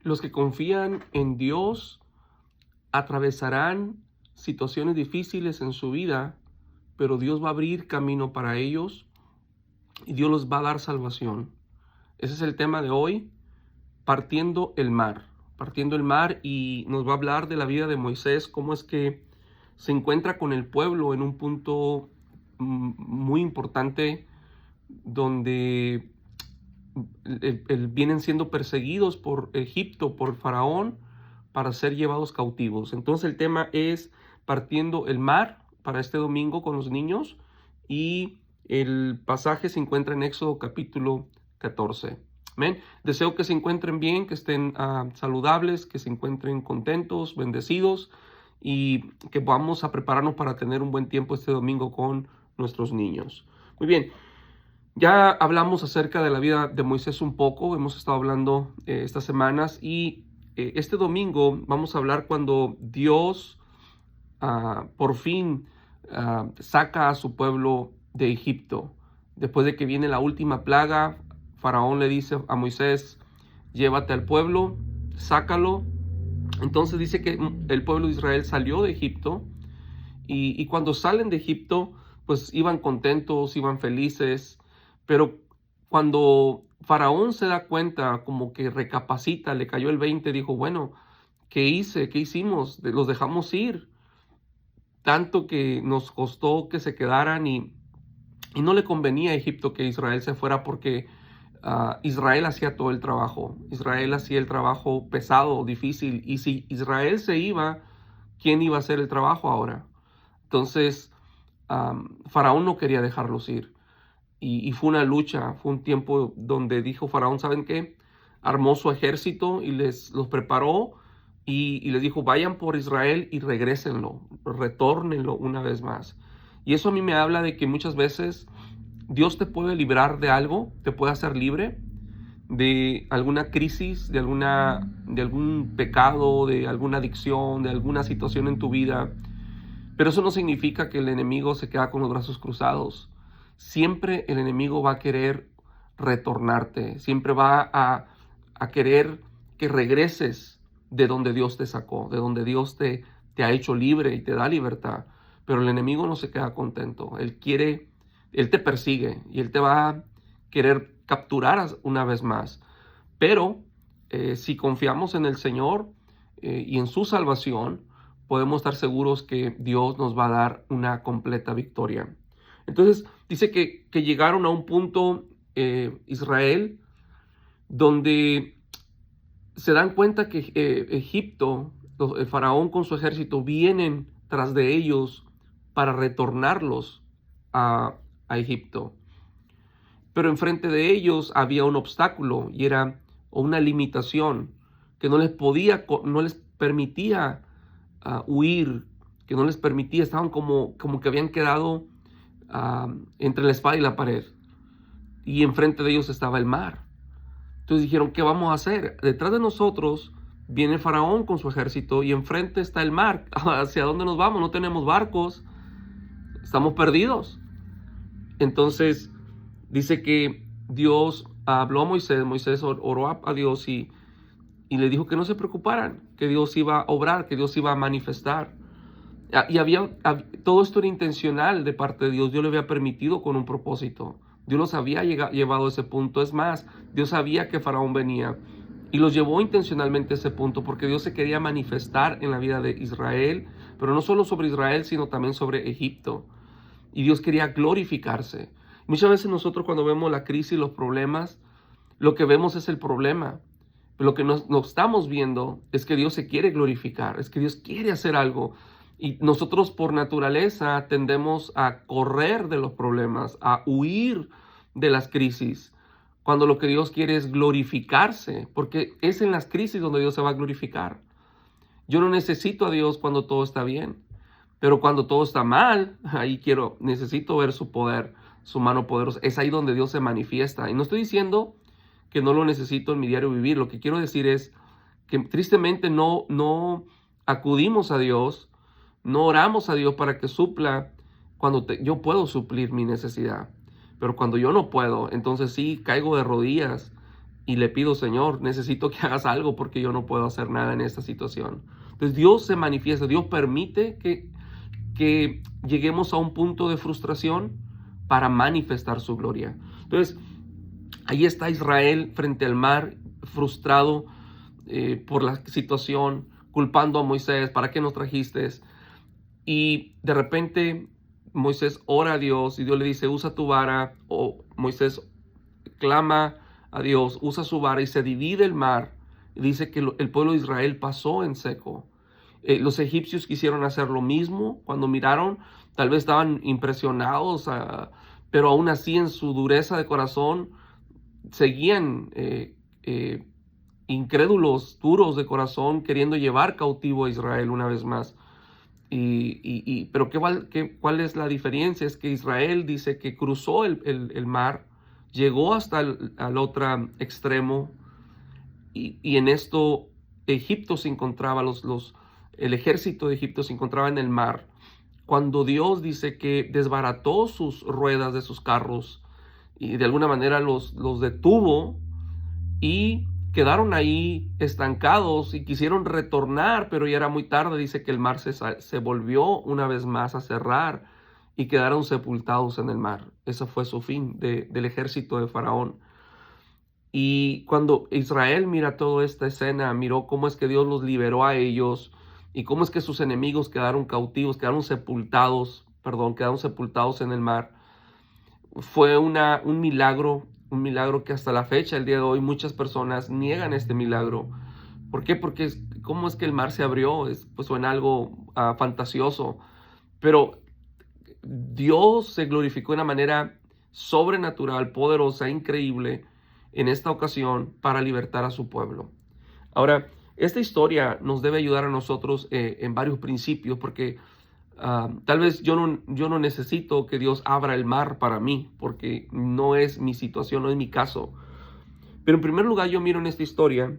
Los que confían en Dios atravesarán situaciones difíciles en su vida, pero Dios va a abrir camino para ellos y Dios los va a dar salvación. Ese es el tema de hoy, partiendo el mar. Partiendo el mar, y nos va a hablar de la vida de Moisés, cómo es que se encuentra con el pueblo en un punto muy importante donde vienen siendo perseguidos por Egipto, por Faraón, para ser llevados cautivos. Entonces el tema es partiendo el mar para este domingo con los niños, y el pasaje se encuentra en Éxodo capítulo 14. Amén. Deseo que se encuentren bien, que estén saludables, que se encuentren contentos, bendecidos, y que vamos a prepararnos para tener un buen tiempo este domingo con nuestros niños. Muy bien. Ya hablamos acerca de la vida de Moisés un poco, hemos estado hablando estas semanas, y este domingo vamos a hablar cuando Dios por fin saca a su pueblo de Egipto. Después de que viene la última plaga, Faraón le dice a Moisés: llévate al pueblo, sácalo. Entonces dice que el pueblo de Israel salió de Egipto, y cuando salen de Egipto, pues iban contentos, iban felices, pero cuando Faraón se da cuenta, como que recapacita, le cayó el 20, dijo: bueno, ¿qué hice? ¿Qué hicimos? Los dejamos ir, tanto que nos costó que se quedaran, y no le convenía a Egipto que Israel se fuera, porque Israel hacía todo el trabajo. Israel hacía el trabajo pesado, difícil, y si Israel se iba, ¿quién iba a hacer el trabajo ahora? Entonces, Faraón no quería dejarlos ir. Y fue una lucha, fue un tiempo donde dijo Faraón: ¿saben qué? Armó su ejército y los preparó, y les dijo: vayan por Israel y regrésenlo, retórnenlo una vez más. Y eso a mí me habla de que muchas veces Dios te puede librar de algo, te puede hacer libre de alguna crisis, de algún pecado, de alguna adicción, de alguna situación en tu vida. Pero eso no significa que el enemigo se queda con los brazos cruzados. Siempre el enemigo va a querer retornarte, siempre va a querer que regreses de donde Dios te sacó, de donde Dios te ha hecho libre y te da libertad. Pero el enemigo no se queda contento. Él te persigue y él te va a querer capturar una vez más. Pero si confiamos en el Señor y en su salvación, podemos estar seguros que Dios nos va a dar una completa victoria. Entonces dice que llegaron a un punto, Israel, donde se dan cuenta que Egipto, el faraón con su ejército, vienen tras de ellos para retornarlos a Egipto. Pero enfrente de ellos había un obstáculo, y era una limitación que no les permitía huir, que no les permitía, estaban como que habían quedado entre la espada y la pared, y enfrente de ellos estaba el mar. Entonces dijeron: ¿qué vamos a hacer? Detrás de nosotros viene el faraón con su ejército, y enfrente está el mar. ¿Hacia dónde nos vamos? No tenemos barcos, estamos perdidos. Entonces dice que Dios habló a Moisés. Moisés oró a Dios, y le dijo que no se preocuparan, que Dios iba a obrar, que Dios iba a manifestar. Y todo esto era intencional de parte de Dios. Dios le había permitido con un propósito. Dios los había llevado a ese punto. Es más, Dios sabía que Faraón venía y los llevó intencionalmente a ese punto, porque Dios se quería manifestar en la vida de Israel, pero no solo sobre Israel, sino también sobre Egipto. Y Dios quería glorificarse. Muchas veces nosotros, cuando vemos la crisis, los problemas, lo que vemos es el problema. Pero lo que no estamos viendo es que Dios se quiere glorificar, es que Dios quiere hacer algo. Y nosotros por naturaleza tendemos a correr de los problemas, a huir de las crisis, cuando lo que Dios quiere es glorificarse, porque es en las crisis donde Dios se va a glorificar. Yo no necesito a Dios cuando todo está bien, pero cuando todo está mal, necesito ver su poder, su mano poderosa. Es ahí donde Dios se manifiesta. Y no estoy diciendo que no lo necesito en mi diario vivir. Lo que quiero decir es que tristemente no acudimos a Dios, no oramos a Dios para que supla cuando yo puedo suplir mi necesidad. Pero cuando yo no puedo, entonces sí caigo de rodillas y le pido, Señor, necesito que hagas algo porque yo no puedo hacer nada en esta situación. Entonces Dios se manifiesta, Dios permite que lleguemos a un punto de frustración para manifestar su gloria. Entonces, ahí está Israel frente al mar, frustrado por la situación, culpando a Moisés, ¿para qué nos trajiste? Y de repente Moisés ora a Dios y Dios le dice, usa tu vara, o Moisés clama a Dios, usa su vara y se divide el mar. Y dice que el pueblo de Israel pasó en seco. Los egipcios quisieron hacer lo mismo cuando miraron, tal vez estaban impresionados, pero aún así en su dureza de corazón seguían incrédulos, duros de corazón, queriendo llevar cautivo a Israel una vez más. Pero ¿cuál es la diferencia? Es que Israel dice que cruzó el mar, llegó hasta al otro extremo, y en esto Egipto se encontraba, el ejército de Egipto se encontraba en el mar, cuando Dios dice que desbarató sus ruedas de sus carros y de alguna manera los detuvo, y quedaron ahí estancados y quisieron retornar, pero ya era muy tarde. Dice que el mar se volvió una vez más a cerrar y quedaron sepultados en el mar. Ese fue su fin del ejército de Faraón. Y cuando Israel mira toda esta escena, miró cómo es que Dios los liberó a ellos y cómo es que sus enemigos quedaron cautivos, quedaron sepultados en el mar. Fue un milagro que hasta la fecha, el día de hoy, muchas personas niegan este milagro. ¿Por qué? Porque ¿cómo es que el mar se abrió? Pues suena algo fantasioso, pero Dios se glorificó de una manera sobrenatural, poderosa, increíble en esta ocasión para libertar a su pueblo. Ahora, esta historia nos debe ayudar a nosotros en varios principios, porque tal vez yo no necesito que Dios abra el mar para mí, porque no es mi situación, no es mi caso. Pero en primer lugar, yo miro en esta historia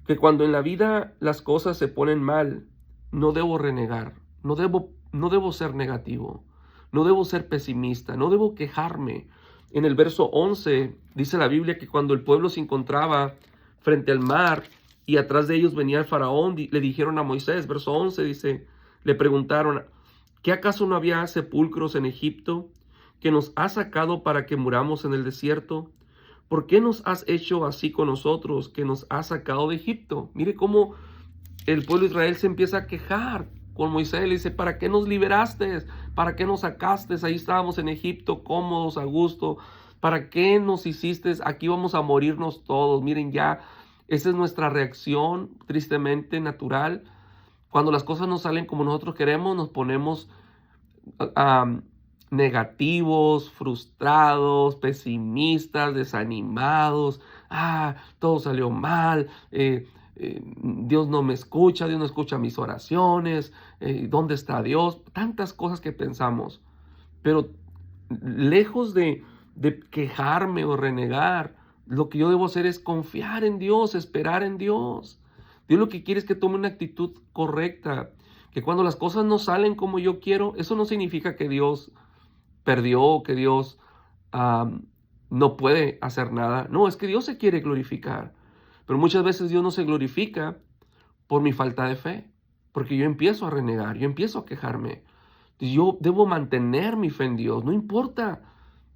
que cuando en la vida las cosas se ponen mal, no debo renegar, no debo ser negativo, no debo ser pesimista, no debo quejarme. En el verso 11 dice la Biblia que cuando el pueblo se encontraba frente al mar y atrás de ellos venía el faraón, le dijeron a Moisés, verso 11 dice, le preguntaron, ¿qué acaso no había sepulcros en Egipto que nos has sacado para que muramos en el desierto? ¿Por qué nos has hecho así con nosotros, que nos has sacado de Egipto? Mire cómo el pueblo de Israel se empieza a quejar con Moisés. Le dice, ¿para qué nos liberaste? ¿Para qué nos sacaste? Ahí estábamos en Egipto, cómodos, a gusto. ¿Para qué nos hiciste? Aquí vamos a morirnos todos. Miren, ya, esa es nuestra reacción, tristemente natural. Cuando las cosas no salen como nosotros queremos, nos ponemos negativos, frustrados, pesimistas, desanimados. Todo salió mal. Dios no me escucha, Dios no escucha mis oraciones. ¿Dónde está Dios? Tantas cosas que pensamos. Pero lejos de quejarme o renegar, lo que yo debo hacer es confiar en Dios, esperar en Dios. Dios lo que quiere es que tome una actitud correcta, que cuando las cosas no salen como yo quiero, eso no significa que Dios perdió, que Dios no puede hacer nada. No, es que Dios se quiere glorificar. Pero muchas veces Dios no se glorifica por mi falta de fe, porque yo empiezo a renegar, yo empiezo a quejarme. Yo debo mantener mi fe en Dios, no importa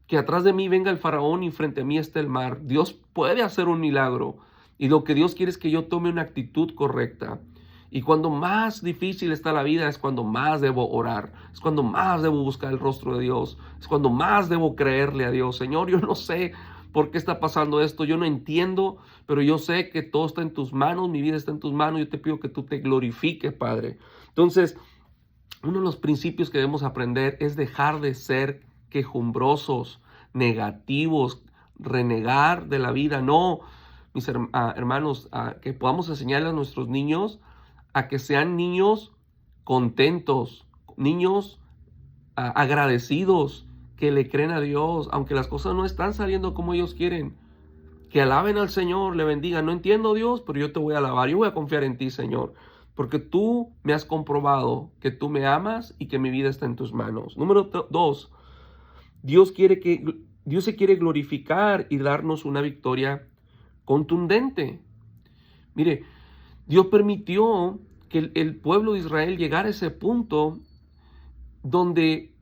que atrás de mí venga el faraón y frente a mí esté el mar. Dios puede hacer un milagro, y lo que Dios quiere es que yo tome una actitud correcta. Y cuando más difícil está la vida es cuando más debo orar, es cuando más debo buscar el rostro de Dios, es cuando más debo creerle a Dios. Señor, yo no sé por qué está pasando esto, yo no entiendo, pero yo sé que todo está en tus manos, mi vida está en tus manos. Yo te pido que tú te glorifiques, Padre. Entonces, uno de los principios que debemos aprender es dejar de ser quejumbrosos, negativos, renegar de la vida. No, mis hermanos, que podamos enseñarle a nuestros niños a que sean niños contentos, niños agradecidos, que le creen a Dios, aunque las cosas no están saliendo como ellos quieren. Que alaben al Señor, le bendigan. No entiendo, Dios, pero yo te voy a alabar, yo voy a confiar en ti, Señor, porque tú me has comprobado que tú me amas y que mi vida está en tus manos. Número 2, Dios se quiere glorificar y darnos una victoria contundente. Mire, Dios permitió que el pueblo de Israel llegara a ese punto donde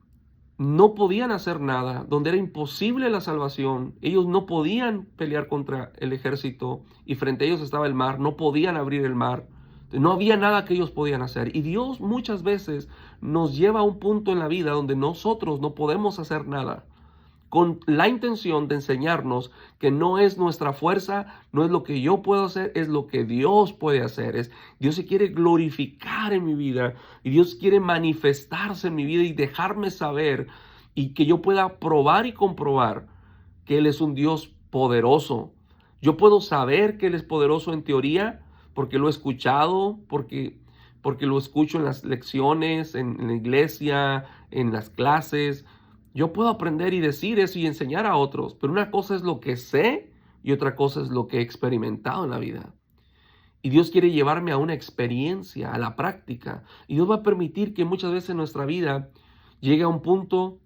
no podían hacer nada, donde era imposible la salvación. Ellos no podían pelear contra el ejército y frente a ellos estaba el mar, no podían abrir el mar. No había nada que ellos podían hacer. Y Dios muchas veces nos lleva a un punto en la vida donde nosotros no podemos hacer nada, con la intención de enseñarnos que no es nuestra fuerza, no es lo que yo puedo hacer, es lo que Dios puede hacer. Dios se quiere glorificar en mi vida y Dios quiere manifestarse en mi vida y dejarme saber y que yo pueda probar y comprobar que Él es un Dios poderoso. Yo puedo saber que Él es poderoso en teoría porque lo he escuchado, porque lo escucho en las lecciones, en la iglesia, en las clases. Yo puedo aprender y decir eso y enseñar a otros, pero una cosa es lo que sé y otra cosa es lo que he experimentado en la vida. Y Dios quiere llevarme a una experiencia, a la práctica. Y Dios va a permitir que muchas veces en nuestra vida llegue a un punto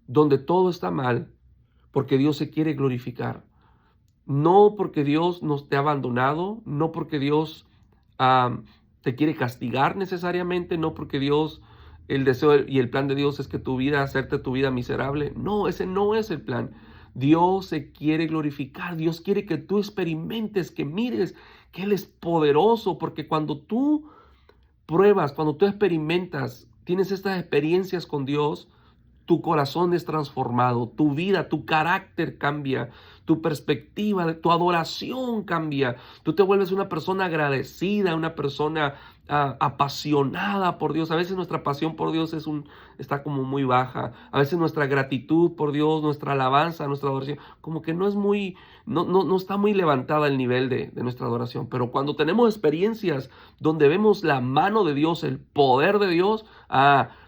donde todo está mal, porque Dios se quiere glorificar. No porque Dios nos te ha abandonado, no porque Dios te quiere castigar necesariamente, no porque Dios, el deseo y el plan de Dios es que tu vida, hacerte tu vida miserable. No, ese no es el plan. Dios se quiere glorificar, Dios quiere que tú experimentes, que mires que Él es poderoso, porque cuando tú pruebas, cuando tú experimentas, tienes estas experiencias con Dios, tu corazón es transformado, tu vida, tu carácter cambia, tu perspectiva, tu adoración cambia. Tú te vuelves una persona agradecida, una persona apasionada por Dios. A veces nuestra pasión por Dios está como muy baja. A veces nuestra gratitud por Dios, nuestra alabanza, nuestra adoración, como que no es muy, no está muy levantada el nivel de nuestra adoración. Pero cuando tenemos experiencias donde vemos la mano de Dios, el poder de Dios,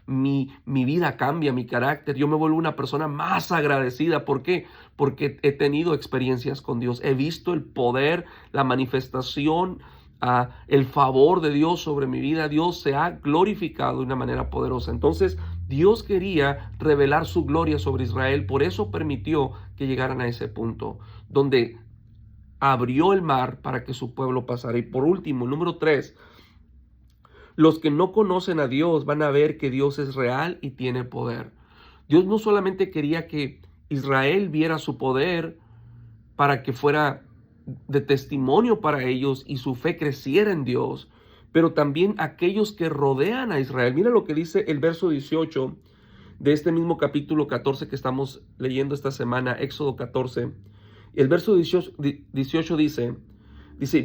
mi vida cambia, mi carácter, yo me vuelvo una persona más agradecida. ¿Por qué? Porque he tenido experiencias con Dios, he visto el poder, la manifestación, el favor de Dios sobre mi vida. Dios se ha glorificado de una manera poderosa. Entonces, Dios quería revelar su gloria sobre Israel, por eso permitió que llegaran a ese punto, donde abrió el mar para que su pueblo pasara. Y por último, número 3, los que no conocen a Dios van a ver que Dios es real y tiene poder. Dios no solamente quería que Israel viera su poder para que fuera de testimonio para ellos y su fe creciera en Dios, pero también aquellos que rodean a Israel. Mira lo que dice el verso 18 de este mismo capítulo 14 que estamos leyendo esta semana, Éxodo 14. El verso 18 dice,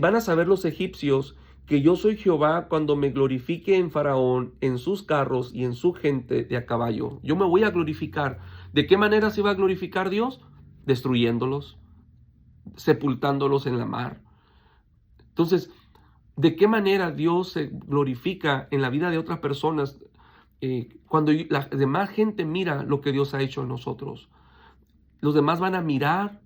van a saber los egipcios que yo soy Jehová cuando me glorifique en Faraón, en sus carros y en su gente de a caballo. Yo me voy a glorificar. ¿De qué manera se va a glorificar Dios? Destruyéndolos, sepultándolos en la mar. Entonces, ¿de qué manera Dios se glorifica en la vida de otras personas? Cuando la demás gente mira lo que Dios ha hecho en nosotros. Los demás van a mirar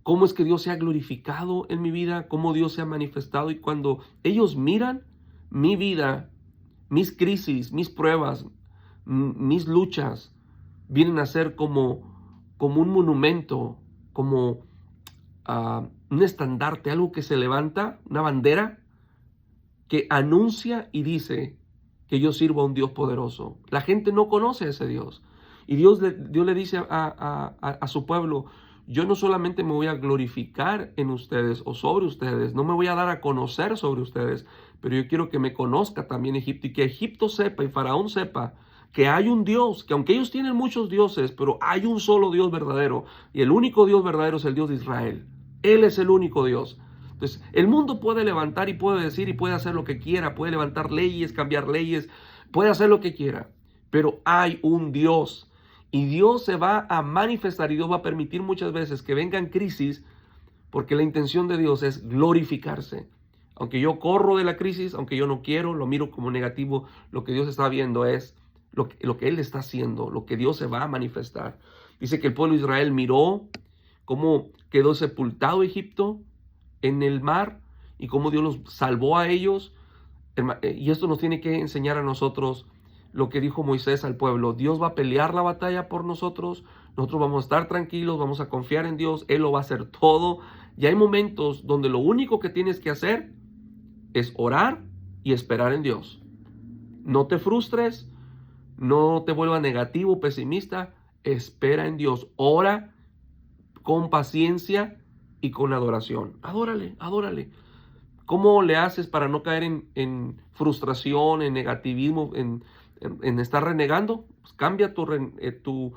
cómo es que Dios se ha glorificado en mi vida, cómo Dios se ha manifestado. Y cuando ellos miran mi vida, mis crisis, mis pruebas, mis luchas, vienen a ser como un monumento, como un estandarte, algo que se levanta, una bandera que anuncia y dice que yo sirvo a un Dios poderoso. La gente no conoce a ese Dios. Y Dios le dice a su pueblo, yo no solamente me voy a glorificar en ustedes o sobre ustedes, no me voy a dar a conocer sobre ustedes, pero yo quiero que me conozca también Egipto y que Egipto sepa y Faraón sepa que hay un Dios, que aunque ellos tienen muchos dioses, pero hay un solo Dios verdadero y el único Dios verdadero es el Dios de Israel. Él es el único Dios. Entonces, el mundo puede levantar y puede decir y puede hacer lo que quiera, puede levantar leyes, cambiar leyes, puede hacer lo que quiera, pero hay un Dios. Y Dios se va a manifestar y Dios va a permitir muchas veces que vengan crisis porque la intención de Dios es glorificarse. Aunque yo corro de la crisis, aunque yo no quiero, lo miro como negativo, lo que Dios está viendo es lo que Él está haciendo, lo que Dios se va a manifestar. Dice que el pueblo de Israel miró cómo quedó sepultado Egipto en el mar y cómo Dios los salvó a ellos. Y esto nos tiene que enseñar a nosotros lo que dijo Moisés al pueblo. Dios va a pelear la batalla por nosotros, nosotros vamos a estar tranquilos, vamos a confiar en Dios, Él lo va a hacer todo. Y hay momentos donde lo único que tienes que hacer es orar y esperar en Dios. No te frustres, no te vuelvas negativo, pesimista, espera en Dios, ora con paciencia y con adoración. Adórale, adórale. ¿Cómo le haces para no caer en frustración, en negativismo, en estar renegando? Pues cambia tu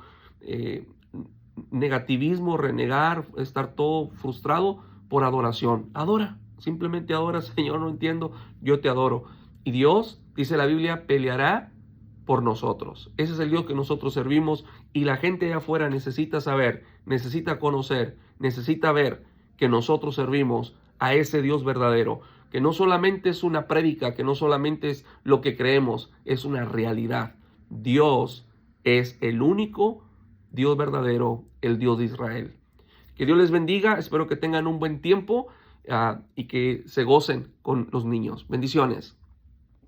negativismo, renegar, estar todo frustrado por adoración. Adora, simplemente adora. Señor, no entiendo, yo te adoro. Y Dios, dice la Biblia, peleará por nosotros. Ese es el Dios que nosotros servimos, y la gente allá afuera necesita saber, necesita conocer, necesita ver que nosotros servimos a ese Dios verdadero, que no solamente es una prédica, que no solamente es lo que creemos, es una realidad. Dios es el único Dios verdadero, el Dios de Israel. Que Dios les bendiga, espero que tengan un buen tiempo y que se gocen con los niños. Bendiciones.